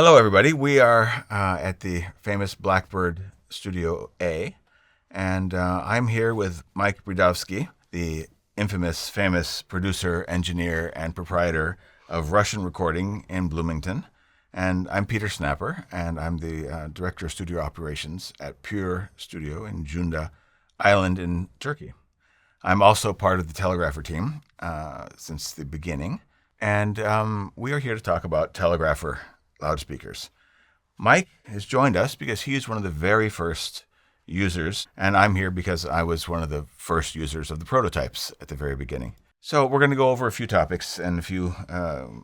Hello, everybody. We are at the famous Blackbird Studio A, and I'm here with Mike Bridavsky, the infamous, famous producer, engineer, and proprietor of Russian Recording in Bloomington. And I'm Pieter Snapper, and I'm the director of studio operations at Pure Studio in Junda Island in Turkey. I'm also part of the Telegrapher team since the beginning, and we are here to talk about Telegrapher loudspeakers. Mike has joined us because he is one of the very first users, and I'm here because I was one of the first users of the prototypes at the very beginning. So we're going to go over a few topics and a few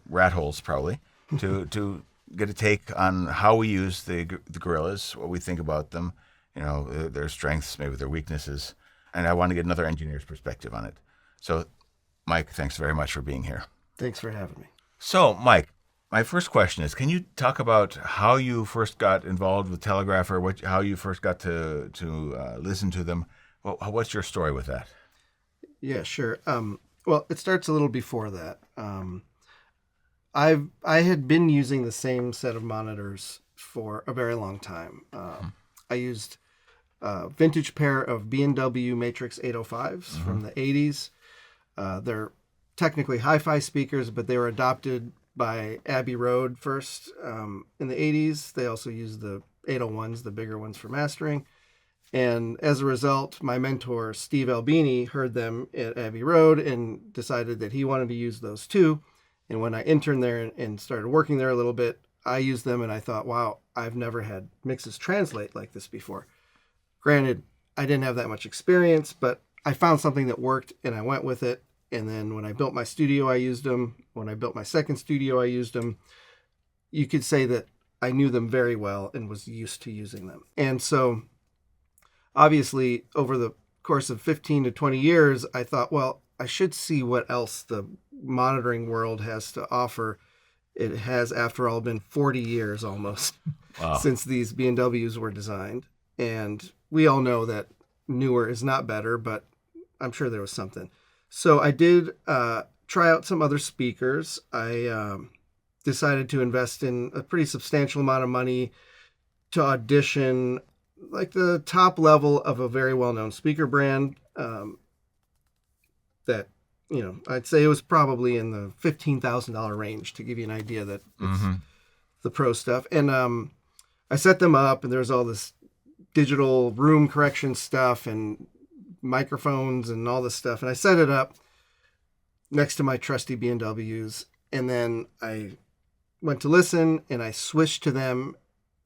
rat holes, probably, to get a take on how we use the Gorillas, what we think about them, their strengths, maybe their weaknesses, and I want to get another engineer's perspective on it. So, Mike, thanks very much for being here. Thanks for having me. So, Mike, my first question is, can you talk about how you first got involved with Telegrapher, how you first got to listen to them? What's your story with that? Yeah, sure. Well, it starts a little before that. I had been using the same set of monitors for a very long time. I used a vintage pair of B&W Matrix 805s from the 80s. They're technically hi-fi speakers, but they were adopted by Abbey Road first in the 80s. They also used the 801s, the bigger ones, for mastering. And as a result, my mentor, Steve Albini, heard them at Abbey Road and decided that he wanted to use those too. And when I interned there and started working there a little bit, I used them and I thought, wow, I've never had mixes translate like this before. Granted, I didn't have that much experience, but I found something that worked and I went with it. And then when I built my studio, I used them. When I built my second studio, I used them. You could say that I knew them very well and was used to using them. And so obviously over the course of 15 to 20 years, I thought, well, I should see what else the monitoring world has to offer. It has, after all, been 40 years almost since these B&Ws were designed. And we all know that newer is not better, but I'm sure there was something. So I did try out some other speakers. I decided to invest in a pretty substantial amount of money to audition like the top level of a very well-known speaker brand that, I'd say it was probably in the $15,000 range, to give you an idea that it's the pro stuff. And I set them up, and there was all this digital room correction stuff and microphones and all this stuff. And I set it up next to my trusty B&Ws. And then I went to listen and I switched to them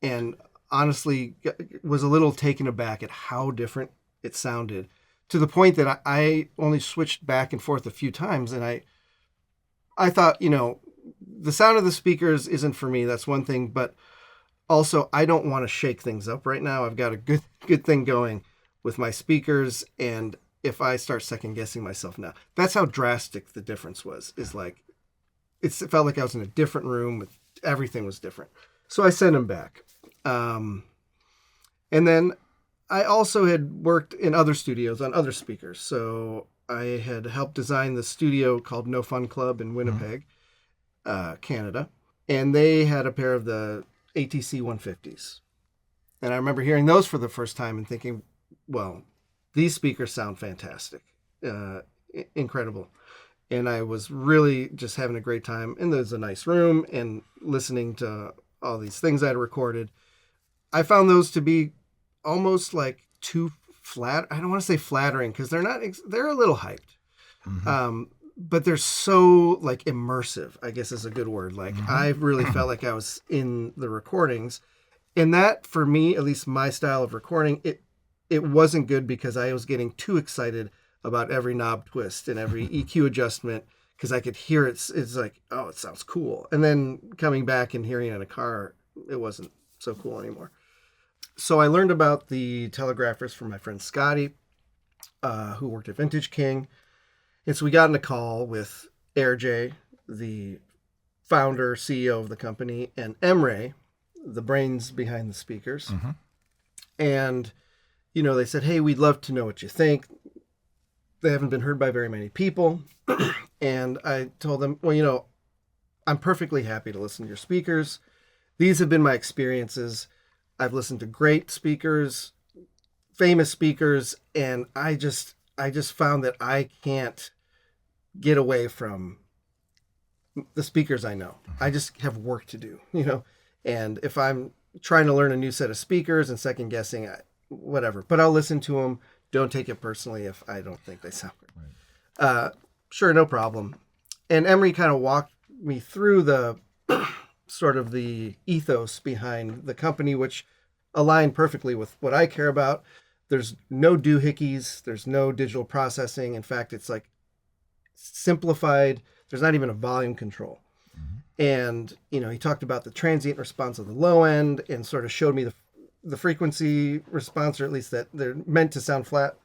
and honestly was a little taken aback at how different it sounded, to the point that I only switched back and forth a few times. And I thought, the sound of the speakers isn't for me. That's one thing. But also, I don't want to shake things up right now. I've got a good thing going with my speakers, and if I start second guessing myself now, that's how drastic the difference was. It felt like I was in a different room. Everything was different. So I sent them back. And then I also had worked in other studios on other speakers. So I had helped design the studio called No Fun Club in Winnipeg, Canada. And they had a pair of the ATC 150s. And I remember hearing those for the first time and thinking, well, these speakers sound fantastic, incredible. And I was really just having a great time. And there's a nice room and listening to all these things I'd recorded. I found those to be almost like too flat. I don't want to say flattering because they're not, they're a little hyped. But they're so like immersive, I guess is a good word. Like I really felt like I was in the recordings. And that, for me, at least my style of recording, it wasn't good because I was getting too excited about every knob twist and every EQ adjustment because I could hear it. It's like, oh, it sounds cool. And then coming back and hearing it in a car, it wasn't so cool anymore. So I learned about the Telegraphers from my friend Scotty, who worked at Vintage King. And so we got in a call with AirJ, the founder, CEO of the company, and Emre, the brains behind the speakers. And they said, hey, we'd love to know what you think. They haven't been heard by very many people. And I told them, well, I'm perfectly happy to listen to your speakers. these have been my experiences. I've listened to great speakers, famous speakers, and I just found that I can't get away from the speakers I know. I just have work to do, And if I'm trying to learn a new set of speakers and second guessing, whatever. But I'll listen to them. Don't take it personally if I don't think they sound good. Right. Sure, no problem. And Emery kind of walked me through the sort of the ethos behind the company, which aligned perfectly with what I care about. There's no doohickeys. There's no digital processing. In fact, it's like simplified. There's not even a volume control. And, he talked about the transient response of the low end and sort of showed me the frequency response, or at least that they're meant to sound flat.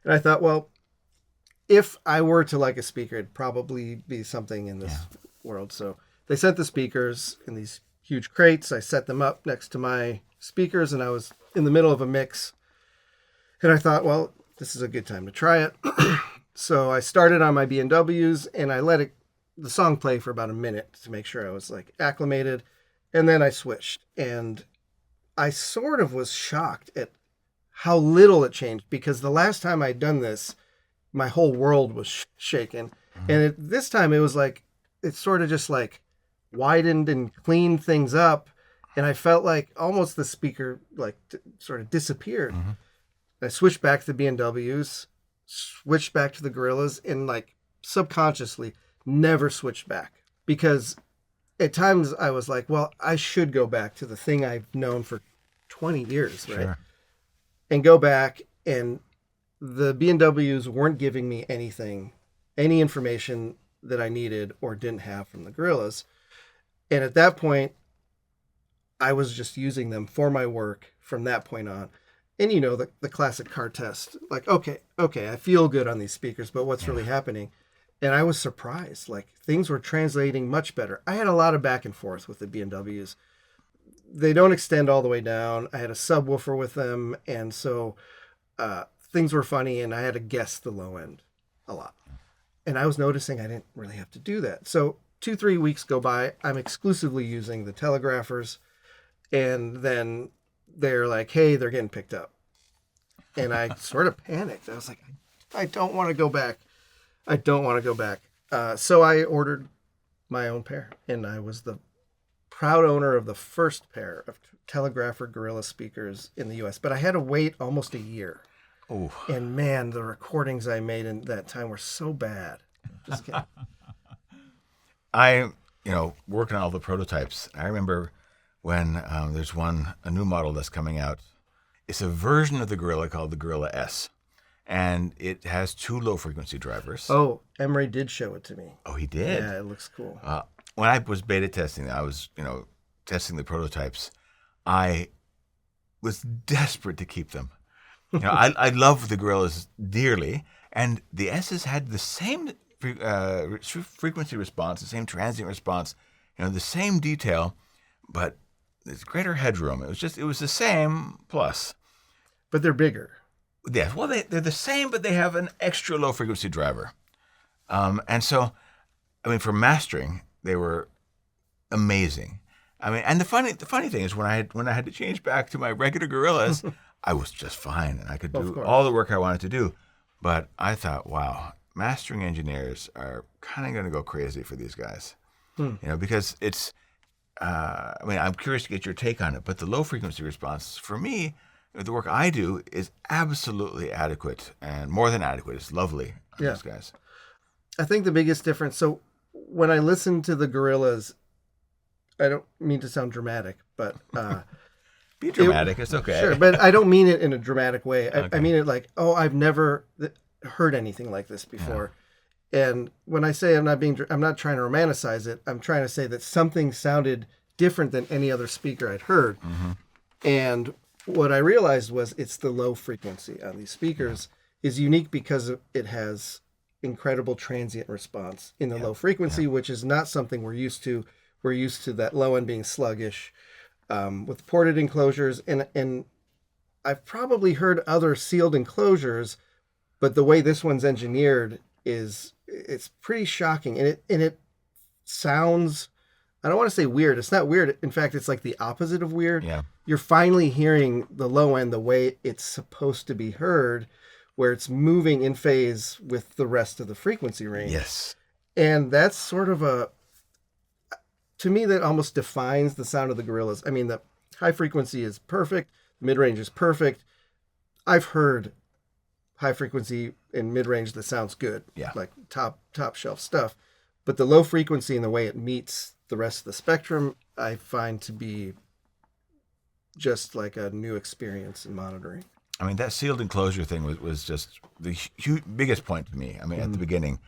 And I thought, well, if I were to like a speaker, it'd probably be something in this world. So they sent the speakers in these huge crates. I set them up next to my speakers, and I was in the middle of a mix. And I thought, well, this is a good time to try it. So I started on my B&Ws, and I let the song play for about a minute to make sure I was like acclimated. And then I switched, and I sort of was shocked at how little it changed, because the last time I'd done this, my whole world was shaken. And this time it was like, it sort of just like widened and cleaned things up. And I felt like almost the speaker like sort of disappeared. I switched back to the B&Ws, switched back to the Gorillas, and like subconsciously never switched back, because at times I was like, well, I should go back to the thing I've known for 20 years, right? Sure. And go back, and the B&Ws weren't giving me any information that I needed or didn't have from the Gorillas. And at that point, I was just using them for my work from that point on. And the classic car test, like, okay, I feel good on these speakers, but what's really happening? And I was surprised, like things were translating much better. I had a lot of back and forth with the B&Ws. They don't extend all the way down. I had a subwoofer with them. And so things were funny, and I had to guess the low end a lot. And I was noticing I didn't really have to do that. So 2-3 weeks go by. I'm exclusively using the Telegraphers. And then they're like, hey, they're getting picked up. And I sort of panicked. I was like, I don't want to go back. So I ordered my own pair. And I was the proud owner of the first pair of Telegrapher Gorilla speakers in the U.S. But I had to wait almost a year. Oh. And man, the recordings I made in that time were so bad. Just kidding. Working on all the prototypes, I remember when there's a new model that's coming out. It's a version of the Gorilla called the Gorilla S. And it has 2 low-frequency drivers. Oh, Emery did show it to me. Oh, he did? Yeah, it looks cool. When I was beta testing, I was, testing the prototypes. I was desperate to keep them. I love the Gorillas dearly, and the S's had the same frequency response, the same transient response, the same detail, but there's greater headroom. It was the same plus. But they're bigger. Yeah, well, they're the same, but they have an extra low frequency driver. And so, for mastering, they were amazing. And the funny thing is when I had to change back to my regular Gorillas, I was just fine, and I could do all the work I wanted to do. But I thought, wow, mastering engineers are kind of going to go crazy for these guys, because it's. I'm curious to get your take on it, but the low frequency response for me, the work I do is absolutely adequate and more than adequate. It's lovely on these guys. I think the biggest difference. So when I listen to the Gorillas, I don't mean to sound dramatic, but be dramatic. It's okay. Sure, but I don't mean it in a dramatic way. Okay. I mean it like, I've never heard anything like this before. Yeah. And when I say I'm not trying to romanticize it. I'm trying to say that something sounded different than any other speaker I'd heard. Mm-hmm. And what I realized was it's the low frequency on these speakers is unique because it has incredible transient response in the low frequency, which is not something we're used to. We're used to that low end being sluggish with ported enclosures. And I've probably heard other sealed enclosures, but the way this one's engineered it's pretty shocking. And it sounds I don't want to say weird. It's not weird. In fact, it's like the opposite of weird. Yeah. You're finally hearing the low end the way it's supposed to be heard, where it's moving in phase with the rest of the frequency range. Yes. And that's sort of to me, that almost defines the sound of the Gorillas. I mean, the high frequency is perfect. The mid-range is perfect. I've heard high frequency and mid-range that sounds good. Yeah. Like top shelf stuff. But the low frequency and the way it meets the rest of the spectrum, I find to be just like a new experience in monitoring. I mean, that sealed enclosure thing was just the biggest point to me. I mean, at the beginning.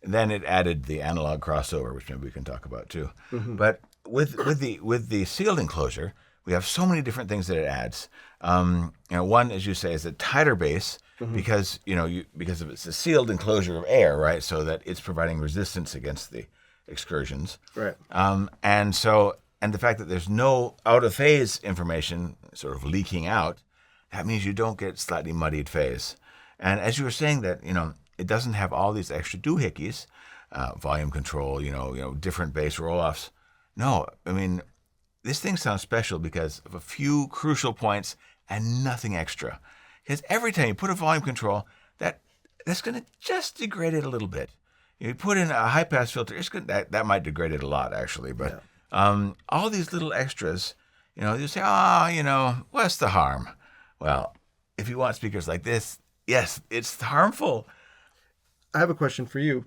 Then it added the analog crossover, which maybe we can talk about too. But with the sealed enclosure, we have so many different things that it adds. One, as you say, is a tighter bass because because of it's a sealed enclosure of air, right? So that it's providing resistance against the excursions, right? And the fact that there's no out of phase information sort of leaking out, that means you don't get slightly muddied phase. And as you were saying that, it doesn't have all these extra doohickeys, volume control, different bass roll-offs. No, I mean, this thing sounds special because of a few crucial points and nothing extra. Because every time you put a volume control, that's going to just degrade it a little bit. You put in a high-pass filter, that might degrade it a lot, actually. But all these little extras, you say, what's the harm? Well, if you want speakers like this, yes, it's harmful. I have a question for you.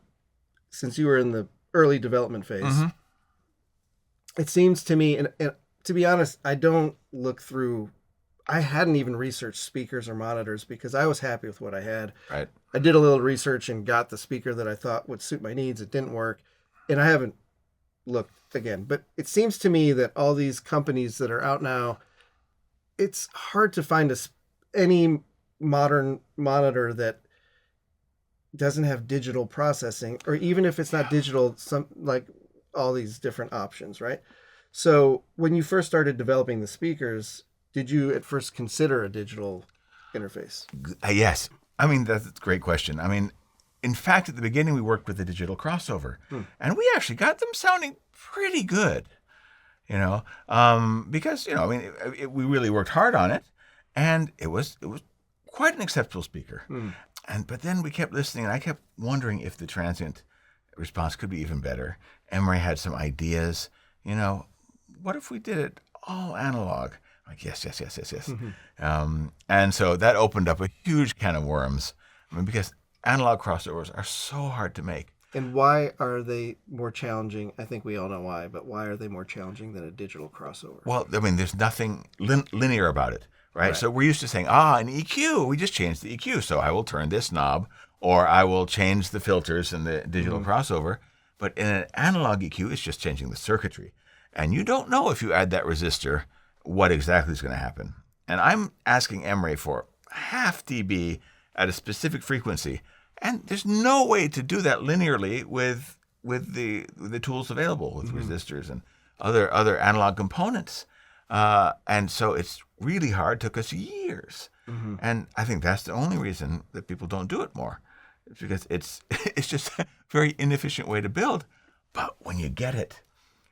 Since you were in the early development phase, it seems to me, and to be honest, I don't look through. I hadn't even researched speakers or monitors because I was happy with what I had. Right. I did a little research and got the speaker that I thought would suit my needs. It didn't work, and I haven't looked again. But it seems to me that all these companies that are out now, it's hard to find any modern monitor that doesn't have digital processing, or even if it's not digital, some like all these different options, right? So when you first started developing the speakers, did you at first consider a digital interface? Yes. I mean, that's a great question. I mean, in fact, at the beginning, we worked with the digital crossover, and we actually got them sounding pretty good, because, we really worked hard on it, and it was quite an acceptable speaker. But then we kept listening, and I kept wondering if the transient response could be even better. Emery had some ideas. What if we did it all analog? Like, yes. And so that opened up a huge can of worms. I mean, because analog crossovers are so hard to make. And why are they more challenging? I think we all know why, but why are they more challenging than a digital crossover? Well, I mean, there's nothing linear about it. Right? So we're used to saying, an EQ, we just changed the EQ. So I will turn this knob, or I will change the filters in the digital crossover. But in an analog EQ, it's just changing the circuitry. And you don't know if you add that resistor, what exactly is going to happen. And I'm asking Emery for half dB at a specific frequency. And there's no way to do that linearly with the tools available, with resistors and other analog components. And so it's really hard, took us years. And I think that's the only reason that people don't do it more. It's because it's just a very inefficient way to build. But when you get it,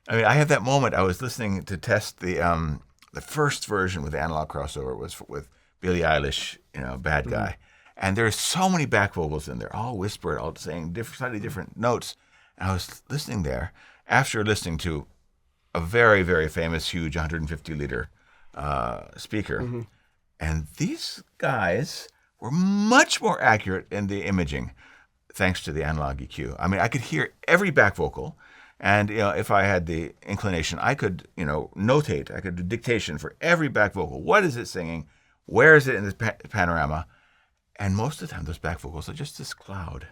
I mean, I have that moment. I was listening to test the first version with the analog crossover was with Billie Eilish, Bad Guy. And there's so many back vocals in there, all whispered, all saying slightly different notes. And I was listening there after listening to a very, very famous, huge 150-liter speaker. And these guys were much more accurate in the imaging thanks to the analog EQ. I mean, I could hear every back vocal. And, if I had the inclination, I could, notate, I could do dictation for every back vocal. What is it singing? Where is it in the panorama? And most of the time, those back vocals are just this cloud,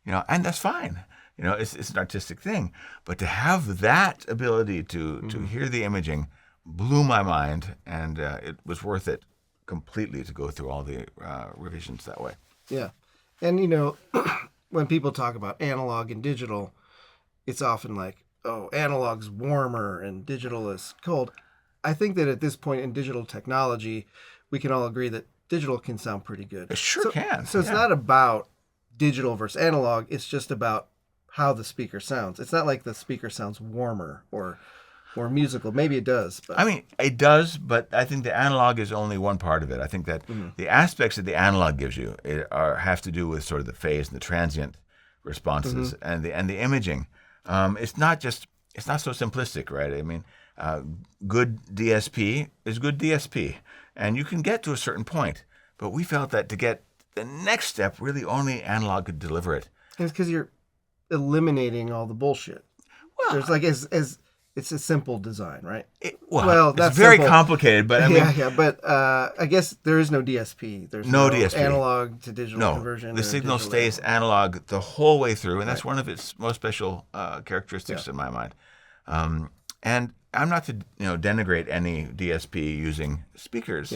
and that's fine. It's an artistic thing. But to have that ability to hear the imaging blew my mind, and it was worth it completely to go through all the revisions that way. Yeah. And, when people talk about analog and digital, it's often like, analog's warmer and digital is cold. I think that at this point in digital technology, we can all agree that digital can sound pretty good. It sure can. So it's not about digital versus analog. It's just about how the speaker sounds. It's not like the speaker sounds warmer or more musical. Maybe it does, but I mean, it does, but I think the analog is only one part of it. I think that the aspects that the analog gives you have to do with sort of the phase and the transient responses and the imaging. It's not so simplistic, right? I mean, good DSP is good DSP, and you can get to a certain point. But we felt that to get the next step, really only analog could deliver it. and it's because you're eliminating all the bullshit. Well, There's like as it's a simple design, right? Well, that's it's very simple. complicated, but I mean, But I guess there is no DSP. There's no no DSP. analog to digital No, conversion. the or signal digital stays analog. analog the whole way through, and that's one of its most special characteristics in my mind. And I'm not to denigrate any DSP using speakers,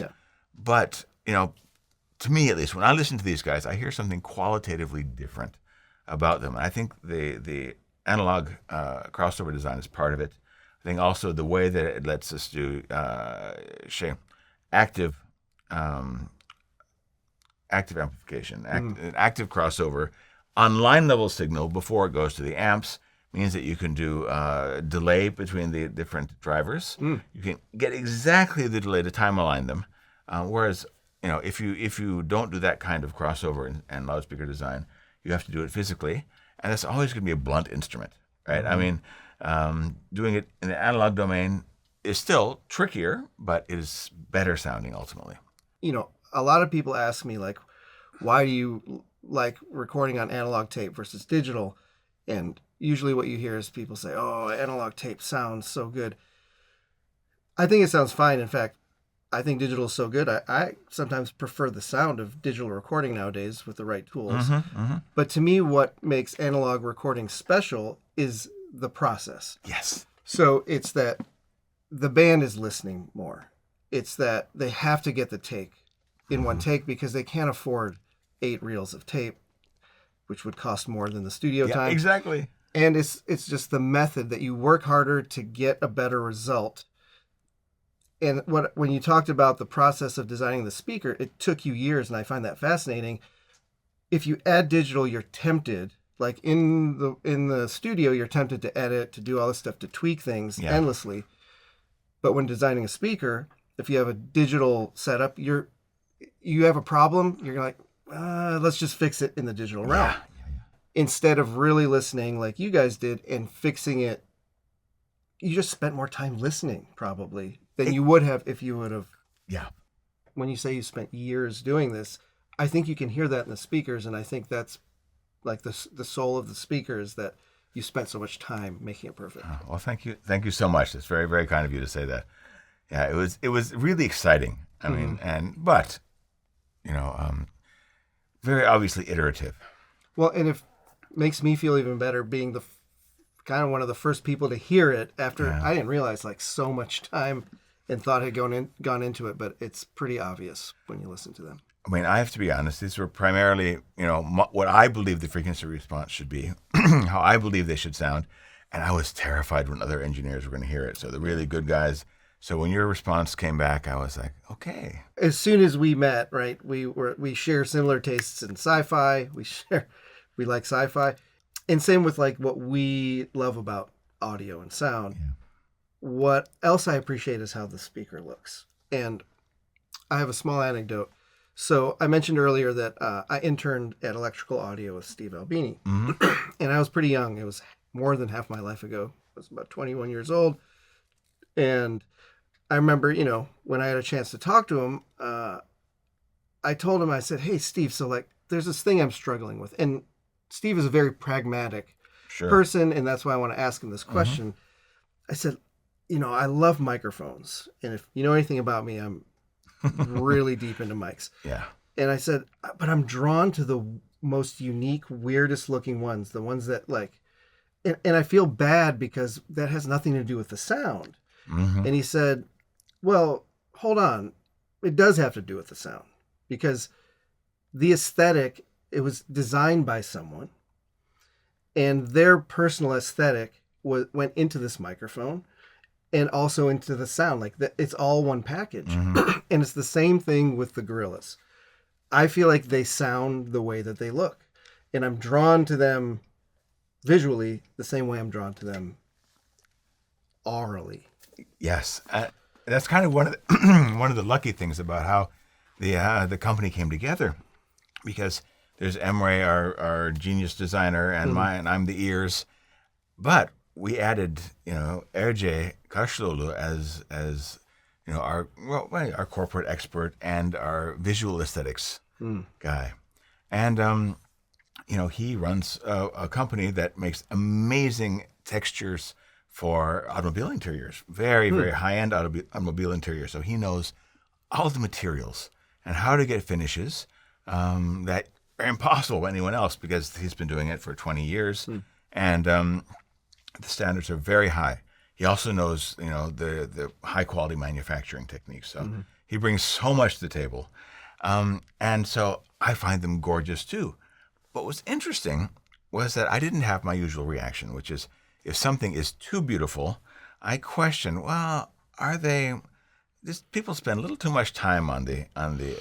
but to me at least, when I listen to these guys, I hear something qualitatively different about them. And I think the analog crossover design is part of it. I think also the way that it lets us do active amplification, active crossover on line level signal before it goes to the amps means that you can do delay between the different drivers. You can get exactly the delay to time align them. Whereas if you don't do that kind of crossover and loudspeaker design, you have to do it physically, and that's always going to be a blunt instrument, right? I mean, doing it in the analog domain is still trickier, but it is better sounding ultimately. A lot of people ask me, like, why do you like recording on analog tape versus digital? And usually what you hear is people say, oh, analog tape sounds so good. I think it sounds fine. In fact, I think digital is so good. I sometimes prefer the sound of digital recording nowadays with the right tools. But to me, what makes analog recording special is the process. Yes. So it's that the band is listening more. It's that they have to get the take in one take because they can't afford 8 reels of tape, which would cost more than the studio time. Exactly. And it's just the method that you work harder to get a better result. And when you talked about the process of designing the speaker, it took you years, and I find that fascinating. If you add digital, you're tempted, like in the studio, you're tempted to edit, to do all this stuff, to tweak things endlessly. But when designing a speaker, if you have a digital setup, you have a problem, you're like, let's just fix it in the digital realm. Instead of really listening like you guys did and fixing it, you just spent more time listening probably than you would have if you would have. Yeah. When you say you spent years doing this, I think you can hear that in the speakers, and I think that's like the soul of the speakers, that you spent so much time making it perfect. Oh, well, thank you so much. That's very, very kind of you to say that. Yeah, it was really exciting. I mean, but very obviously iterative. Well, and it makes me feel even better being the kind of one of the first people to hear it after I didn't realize like so much time and thought had gone into it, but it's pretty obvious when you listen to them. I mean, I have to be honest. These were primarily, what I believe the frequency response should be, how I believe they should sound, and I was terrified when other engineers were going to hear it. So the really good guys. So when your response came back, I was like, okay. As soon as we met, right, we share similar tastes in sci-fi. We like sci-fi, and same with like what we love about audio and sound. Yeah. What else I appreciate is how the speaker looks, and I have a small anecdote. So I mentioned earlier that I interned at Electrical Audio with Steve Albini, and I was pretty young. It was more than half my life ago. I was about 21 years old, and I remember, when I had a chance to talk to him, I told him, I said, hey, Steve, so like there's this thing I'm struggling with. And Steve is a very pragmatic person, and that's why I want to ask him this question. I said, I love microphones, and if you know anything about me, I'm really deep into mics. Yeah. And I said, but I'm drawn to the most unique, weirdest looking ones, the ones that like, and I feel bad because that has nothing to do with the sound. And he said, well, hold on. It does have to do with the sound, because the aesthetic, it was designed by someone, and their personal aesthetic went into this microphone and also into the sound. Like it's all one package. And it's the same thing with the Gorillas. I feel like they sound the way that they look, and I'm drawn to them visually the same way I'm drawn to them aurally. Yes, that's kind of one of the one of the lucky things about how the company came together, because there's Emre, our genius designer, and mine. I'm the ears, but we added Erce Kaşlıoğlu as our corporate expert and our visual aesthetics guy, and he runs a company that makes amazing textures for automobile interiors, very, very high-end automobile interiors. So he knows all the materials and how to get finishes that are impossible for anyone else, because he's been doing it for 20 years, and the standards are very high. He also knows, the high-quality manufacturing techniques. So he brings so much to the table, and so I find them gorgeous too. What was interesting was that I didn't have my usual reaction, which is, if something is too beautiful, I question, well, are they? People spend a little too much time on the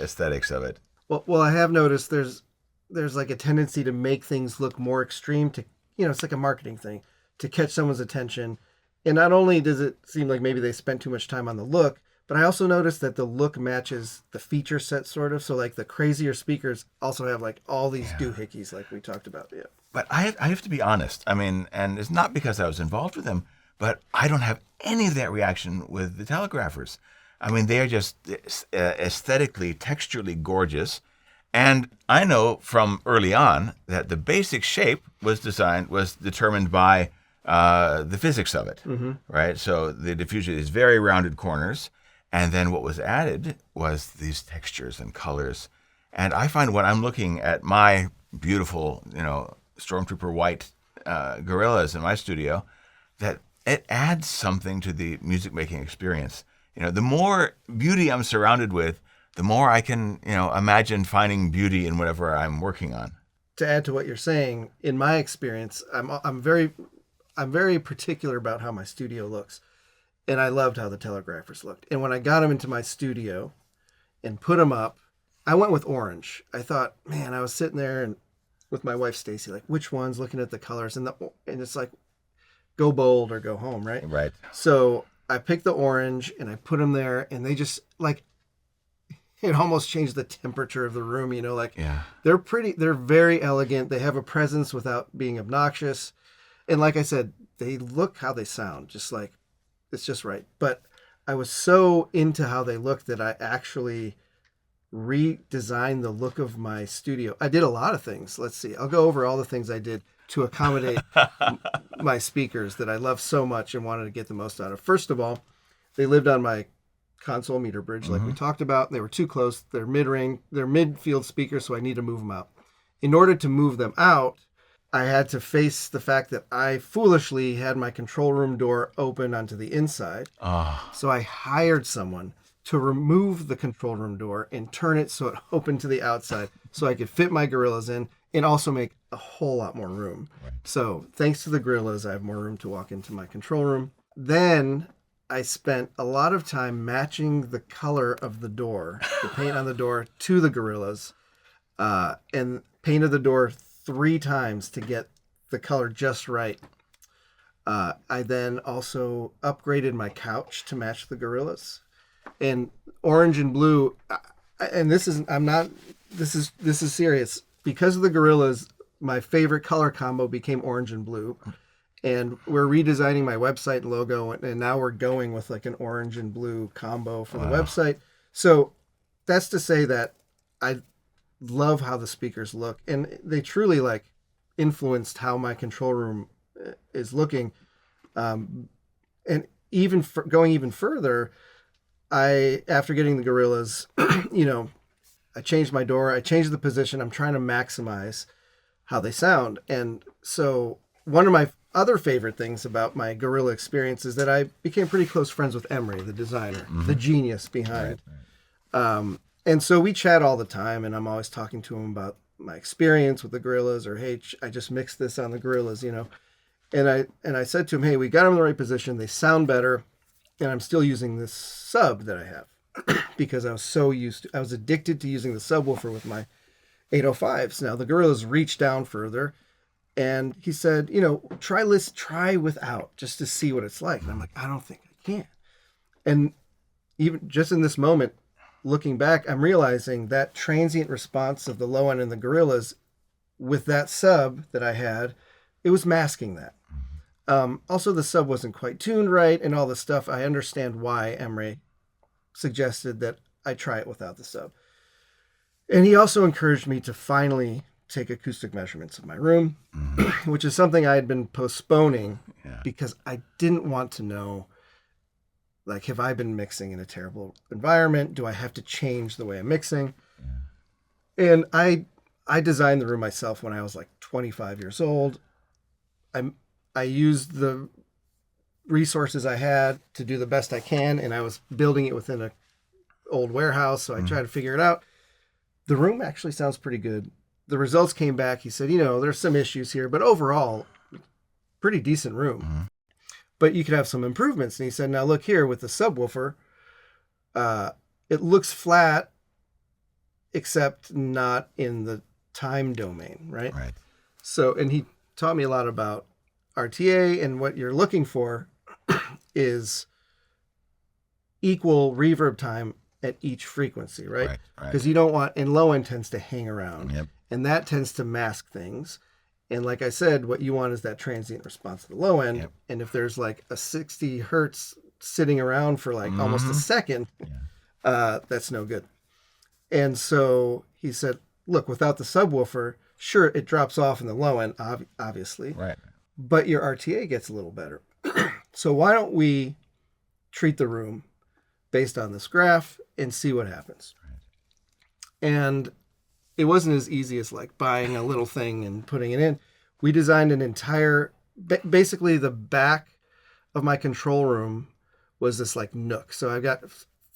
aesthetics of it. Well, I have noticed there's like a tendency to make things look more extreme. It's like a marketing thing to catch someone's attention. And not only does it seem like maybe they spent too much time on the look, but I also noticed that the look matches the feature set sort of. So like the crazier speakers also have like all these doohickeys like we talked about. Yeah. But I have to be honest. I mean, and it's not because I was involved with them, but I don't have any of that reaction with the Telegraphers. I mean, they are just aesthetically, texturally gorgeous. And I know from early on that the basic shape was determined by the physics of it, right? So the diffusion is very rounded corners. And then what was added was these textures and colors. And I find when I'm looking at my beautiful, Stormtrooper white gorillas in my studio, that it adds something to the music making experience. The more beauty I'm surrounded with, the more I can, imagine finding beauty in whatever I'm working on. To add to what you're saying, in my experience, I'm very particular about how my studio looks, and I loved how the Telegraphers looked. And when I got them into my studio and put them up, I went with orange. I thought, man, I was sitting there and with my wife Stacy, like, which ones? Looking at the colors, and it's like, go bold or go home, right? Right. So I picked the orange and I put them there, and they just like, it almost changed the temperature of the room. They're very elegant. They have a presence without being obnoxious, and like I said, they look how they sound, just like it's just right. But I was so into how they looked that I actually redesign the look of my studio. I did a lot of things. Let's see. I'll go over all the things I did to accommodate my speakers that I love so much and wanted to get the most out of. First of all, they lived on my console meter bridge, like we talked about. They were too close. They're mid-range, they're mid-field speakers, so I need to move them out. In order to move them out, I had to face the fact that I foolishly had my control room door open onto the inside. So I hired someone to remove the control room door and turn it so it opened to the outside so I could fit my gorillas in and also make a whole lot more room. Right. So thanks to the gorillas, I have more room to walk into my control room. Then I spent a lot of time matching the color of the door, the paint on the door, to the gorillas, and painted the door 3 times to get the color just right. I then also upgraded my couch to match the gorillas. And orange and blue, and this is serious. Because of the gorillas, my favorite color combo became orange and blue. And we're redesigning my website logo, and now we're going with like an orange and blue combo for the website. So that's to say that I love how the speakers look, and they truly like influenced how my control room is looking. And even going even further, after getting the gorillas, I changed my door. I changed the position. I'm trying to maximize how they sound. And so one of my other favorite things about my gorilla experience is that I became pretty close friends with Emre, the designer, the genius behind. Right. And so we chat all the time, and I'm always talking to him about my experience with the gorillas, or, hey, I just mixed this on the gorillas, And I said to him, hey, we got them in the right position. They sound better. And I'm still using this sub that I have because I was addicted to using the subwoofer with my 805s. Now the gorillas reached down further, and he said, try without just to see what it's like. And I'm like, I don't think I can. And even just in this moment, looking back, I'm realizing that transient response of the low end and the gorillas with that sub that I had, it was masking that. Also, the sub wasn't quite tuned right and all the stuff. I understand why Emre suggested that I try it without the sub. And he also encouraged me to finally take acoustic measurements of my room, which is something I had been postponing because I didn't want to know, like, have I been mixing in a terrible environment? Do I have to change the way I'm mixing? And I designed the room myself when I was like 25 years old. I used the resources I had to do the best I can, and I was building it within an old warehouse, so I tried to figure it out. The room actually sounds pretty good. The results came back. He said, there's some issues here, but overall, pretty decent room. But you could have some improvements. And he said, now look here with the subwoofer, it looks flat, except not in the time domain, right? Right. So, and he taught me a lot about RTA, and what you're looking for is equal reverb time at each frequency, right? Right. Because you don't want, and low end tends to hang around, Yep. and that tends to mask things. And like I said, what you want is that transient response to the low end. Yep. And if there's like a 60 hertz sitting around for like almost a second, that's no good. And so he said, look, without the subwoofer, sure, it drops off in the low end, obviously, Right. but your RTA gets a little better. So why don't we treat the room based on this graph and see what happens? Right. And it wasn't as easy as like buying a little thing and putting it in. We designed an entire, basically the back of my control room was this like nook. So I've got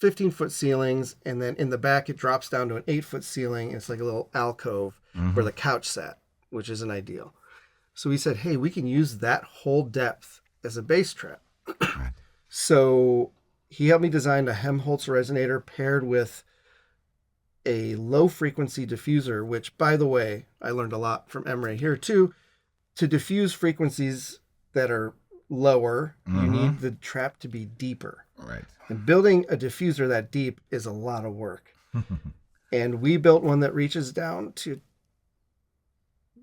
15-foot ceilings, and then in the back it drops down to an 8-foot ceiling. It's like a little alcove where the couch sat, which isn't ideal. So we said, hey, we can use that whole depth as a bass trap. Right. So he helped me design a Helmholtz resonator paired with a low frequency diffuser, which, by the way, I learned a lot from Emre here too. To diffuse frequencies that are lower, you need the trap to be deeper. Right. And building a diffuser that deep is a lot of work. And we built one that reaches down to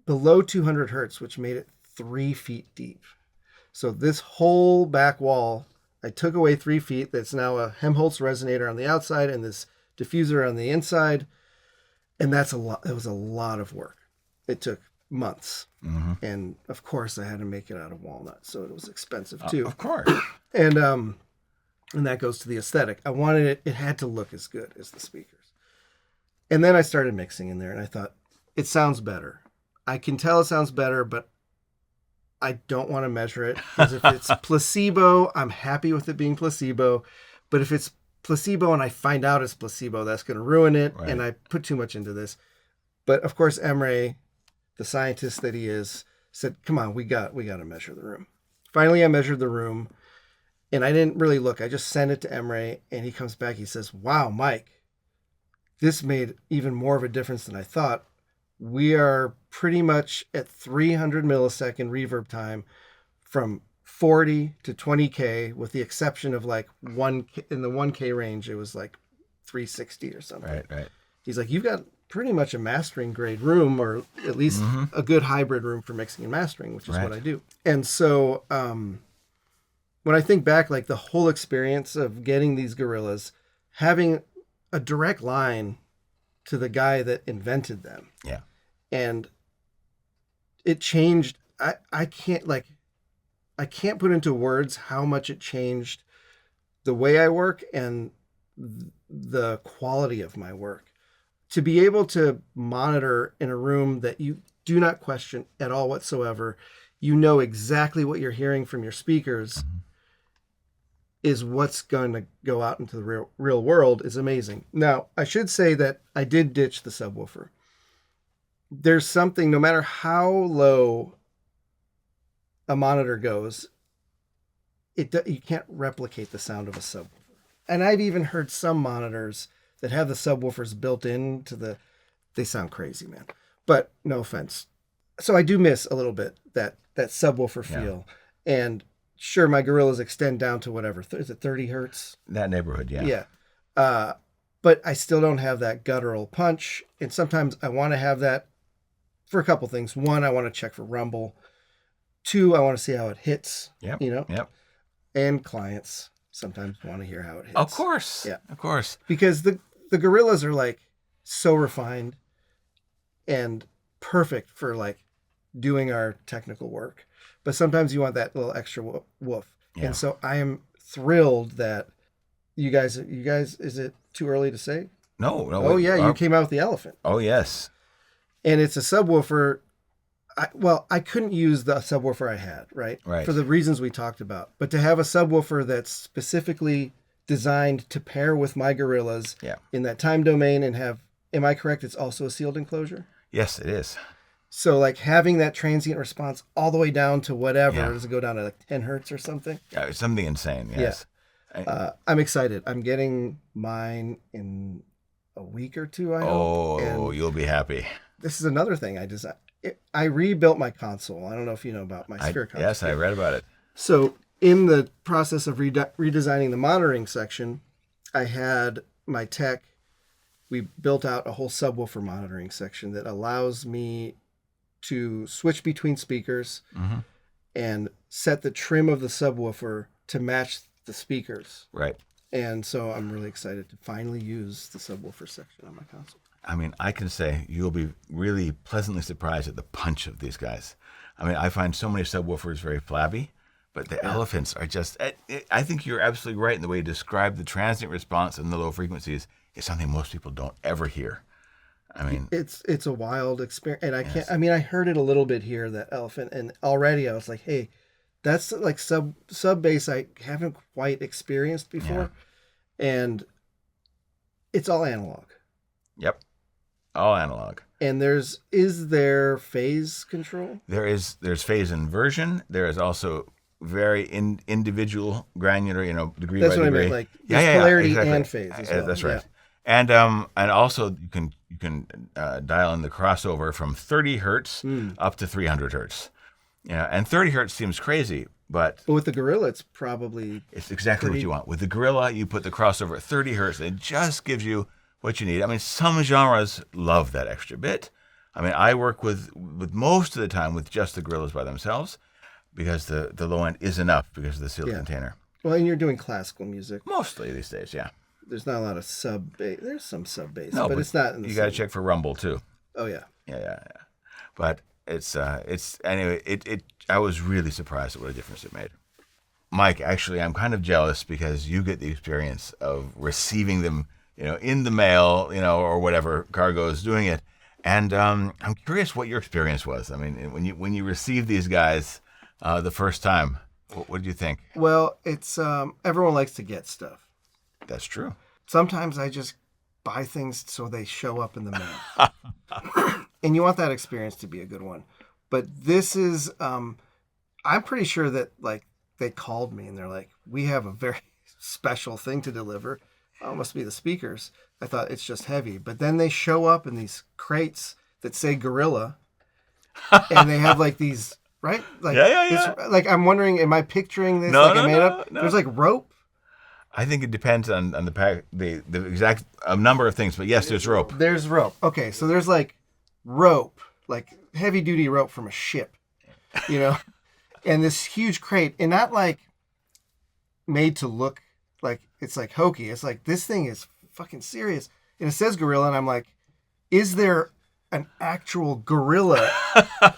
below 200 hertz, which made it 3 feet deep. So this whole back wall, I took away 3 feet. That's now a Helmholtz resonator on the outside and this diffuser on the inside. And that's a lot. It was a lot of work. It took months. And of course I had to make it out of walnut. So it was expensive too. Of course. And that goes to the aesthetic. I wanted it had to look as good as the speakers. And then I started mixing in there and I thought, it sounds better. I can tell it sounds better, but I don't want to measure it. Because if it's placebo, I'm happy with it being placebo. But if it's placebo and I find out it's placebo, that's going to ruin it. Right. And I put too much into this. But of course, Emre, the scientist that he is, said, come on, we got to measure the room. Finally, I measured the room. And I didn't really look. I just sent it to Emre, and he comes back. He says, wow, Mike, this made even more of a difference than I thought. We are pretty much at 300 millisecond reverb time from 40 to 20K, with the exception of like in the 1K range, it was like 360 or something. Right. He's like, you've got pretty much a mastering grade room, or at least a good hybrid room for mixing and mastering, which is what I do. And so, when I think back, like the whole experience of getting these gorillas, having a direct line to the guy that invented them. Yeah. And it changed. I can't put into words how much it changed the way I work and the quality of my work. To be able to monitor in a room that you do not question at all whatsoever, you know exactly what you're hearing from your speakers, is what's going to go out into the real world is amazing. Now, I should say that I did ditch the subwoofer. There's something, no matter how low a monitor goes, you can't replicate the sound of a subwoofer. And I've even heard some monitors that have the subwoofers built into they sound crazy, man. But no offense. So I do miss a little bit that subwoofer feel. And sure, my gorillas extend down to whatever. Is it 30 hertz? That neighborhood, yeah. Yeah. But I still don't have that guttural punch. And sometimes I want to have that for a couple things. One, I want to check for rumble. Two, I want to see how it hits. Yep. Yep. And clients sometimes want to hear how it hits. Of course. Yeah. Of course. Because the gorillas are like so refined and perfect for like doing our technical work. But sometimes you want that little extra woof. Yeah. And so I am thrilled that you guys, is it too early to say? No. Oh, yeah. You came out with the Elephant. Oh, yes. And it's a subwoofer. I couldn't use the subwoofer I had, right? Right. For the reasons we talked about. But to have a subwoofer that's specifically designed to pair with my gorillas in that time domain and have, am I correct? It's also a sealed enclosure? Yes, it is. So like having that transient response all the way down to whatever, does it go down to like 10 hertz or something? Yeah, it's something insane. Yes. Yeah. I'm excited. I'm getting mine in a week or two, I hope. Oh, you'll be happy. This is another thing I designed. I rebuilt my console. I don't know if you know about my Sphere console. Yes, I read about it. So in the process of redesigning the monitoring section, I had my tech, we built out a whole subwoofer monitoring section that allows me to switch between speakers and set the trim of the subwoofer to match the speakers. Right. And so I'm really excited to finally use the subwoofer section on my console. I mean, I can say you'll be really pleasantly surprised at the punch of these guys. I mean, I find so many subwoofers very flabby, but the Elephants are just, I think you're absolutely right in the way you describe the transient response and the low frequencies. It's something most people don't ever hear. I mean, it's a wild experience. And I heard it a little bit here, that Elephant, and already I was like, hey, that's like sub bass I haven't quite experienced before. Yeah. And it's all analog. Yep. All analog. And is there phase control? There's phase inversion. There is also very individual granular, degree that's by what degree. I meant, like polarity exactly. and phase as well. That's right. And also you can dial in the crossover from 30 hertz up to 300 hertz. Yeah, and 30 hertz seems crazy, but with the Gorilla, it's exactly what you want. With the Gorilla, you put the crossover at 30 hertz. It just gives you what you need. I mean, some genres love that extra bit. I mean, I work with most of the time with just the Gorillas by themselves because the low end is enough because of the sealed container. Well, and you're doing classical music. Mostly these days, yeah. There's not a lot of sub bass. There's some sub bass, but it's not in the you got to check for rumble too. Oh yeah. Yeah. But it's anyway, I was really surprised at what a difference it made. Mike, actually, I'm kind of jealous because you get the experience of receiving them, in the mail, or whatever cargo is doing it. And I'm curious what your experience was. I mean, when you received these guys the first time, what did you think? Well, it's everyone likes to get stuff. That's true. Sometimes I just buy things so they show up in the mail. And you want that experience to be a good one. But this is, I'm pretty sure that like they called me and they're like, we have a very special thing to deliver. Oh, it must be the speakers. I thought it's just heavy. But then they show up in these crates that say Gorilla. And they have like these, right? Like, yeah. Like, I'm wondering, am I picturing this I made up? No. There's like rope. I think it depends on the exact number of things, but yes, there's rope. There's rope. Okay, so there's like rope, like heavy duty rope from a ship, and this huge crate, and not like made to look like it's like hokey. It's like this thing is fucking serious, and it says Gorilla, and I'm like, is there an actual gorilla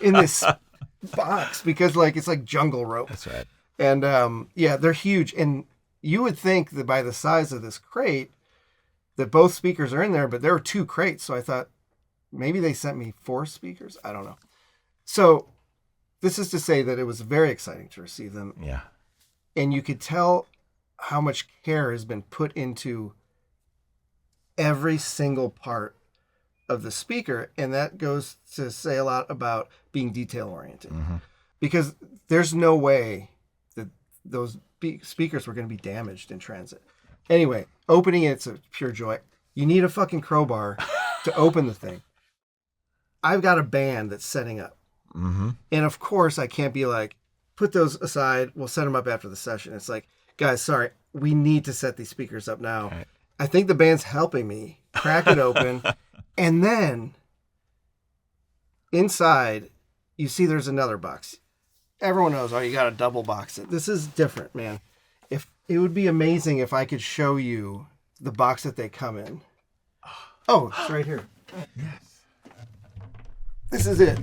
in this box? Because like it's like jungle rope. That's right. And they're huge, and you would think that by the size of this crate that both speakers are in there, but there were 2 crates. So I thought maybe they sent me 4 speakers. I don't know. So this is to say that it was very exciting to receive them. Yeah. And you could tell how much care has been put into every single part of the speaker. And that goes to say a lot about being detail oriented. Mm-hmm. Because there's no way that those speakers were going to be damaged in transit. Anyway, opening it's a pure joy. You need a fucking crowbar to open the thing. I've got a band that's setting up. Mm-hmm. And of course, I can't be like, put those aside. We'll set them up after the session. It's like, guys, sorry, we need to set these speakers up now. Right. I think the band's helping me crack it open. And then inside, you see there's another box. Everyone knows, oh, you got to double box it. This is different, man. It would be amazing if I could show you the box that they come in. Oh, it's right here. Yes. This is it.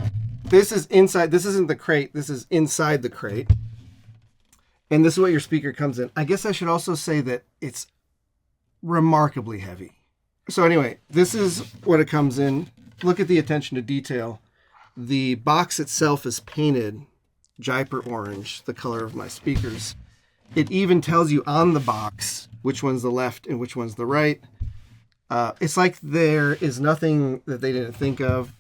This is inside. This isn't the crate. This is inside the crate. And this is what your speaker comes in. I guess I should also say that it's remarkably heavy. So anyway, this is what it comes in. Look at the attention to detail. The box itself is painted Jaipur orange, the color of my speakers. It even tells you on the box which one's the left and which one's the right. It's like there is nothing that they didn't think of.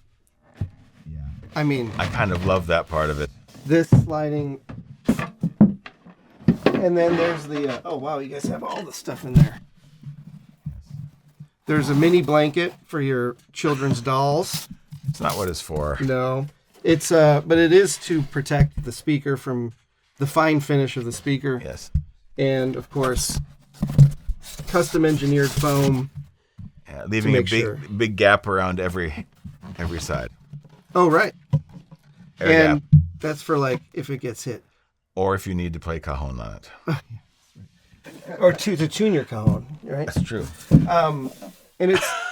Yeah. I mean, I kind of love that part of it. This sliding, and then there's the, oh wow, you guys have all the stuff in there. There's a mini blanket for your children's dolls. It's not what it's for. No, it's, but it is to protect the speaker from the fine finish of the speaker. Yes. And of course, custom engineered foam. Yeah, leaving a big gap around every side. Oh, right. Air and gap. That's for like if it gets hit. Or if you need to play cajon on it. Or to tune your cajon, right? That's true. And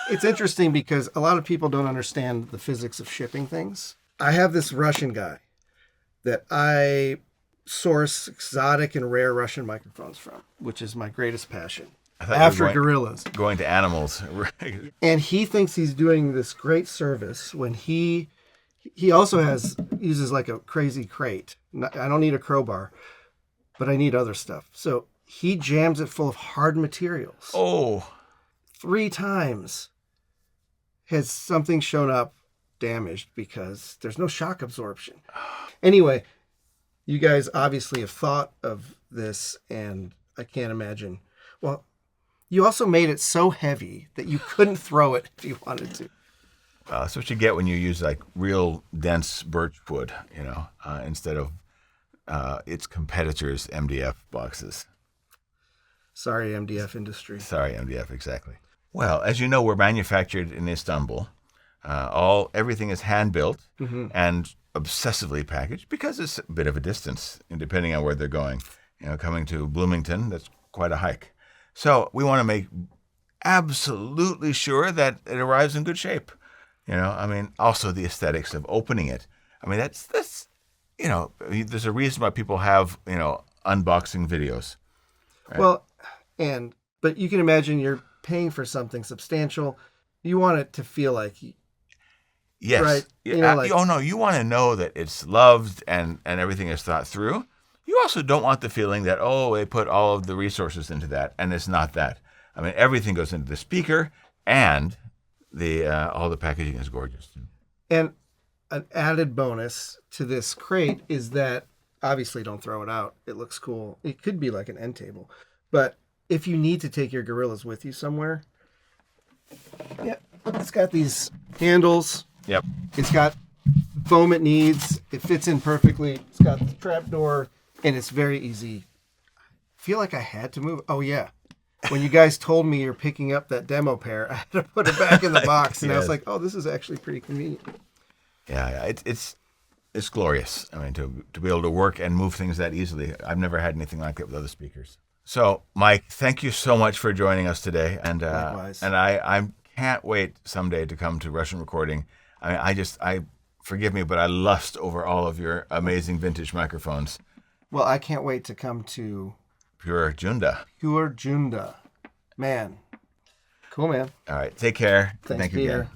it's interesting because a lot of people don't understand the physics of shipping things. I have this Russian guy that I source exotic and rare Russian microphones from, which is my greatest passion. After gorillas. Going to animals. And he thinks he's doing this great service when he also uses like a crazy crate. I don't need a crowbar, but I need other stuff. So he jams it full of hard materials. Oh. 3 times has something shown up damaged because there's no shock absorption. Anyway, you guys obviously have thought of this, and I can't imagine. Well, you also made it so heavy that you couldn't throw it if you wanted to. That's what you get when you use like real dense birch wood, instead of its competitors' MDF boxes. Sorry, MDF industry. Sorry, MDF, exactly. Well, as you know, we're manufactured in Istanbul. Everything is hand-built and obsessively packaged because it's a bit of a distance, and depending on where they're going. Coming to Bloomington, that's quite a hike. So we want to make absolutely sure that it arrives in good shape. Also the aesthetics of opening it. That's there's a reason why people have, unboxing videos. Right? Well, but you can imagine you're paying for something substantial. You want it to feel like, yes, right? You want to know that it's loved and everything is thought through. You also don't want the feeling that, they put all of the resources into that, and it's not that. Everything goes into the speaker, and all the packaging is gorgeous too. And an added bonus to this crate is that, obviously don't throw it out. It looks cool. It could be like an end table. But if you need to take your gorillas with you somewhere, it's got these handles. Yep. It's got foam it needs. It fits in perfectly. It's got the trap door, and it's very easy. I feel like I had to move. Oh, yeah. When you guys told me you're picking up that demo pair, I had to put it back in the box, and yes. I was like, this is actually pretty convenient. Yeah, it's glorious. To be able to work and move things that easily. I've never had anything like it with other speakers. So, Mike, thank you so much for joining us today. And likewise. And I can't wait someday to come to Russian Recording. I forgive me, but I lust over all of your amazing vintage microphones. Well, I can't wait to come to Pure Junda. Man. Cool, man. All right. Take care. Thanks, Thank you Peter. again.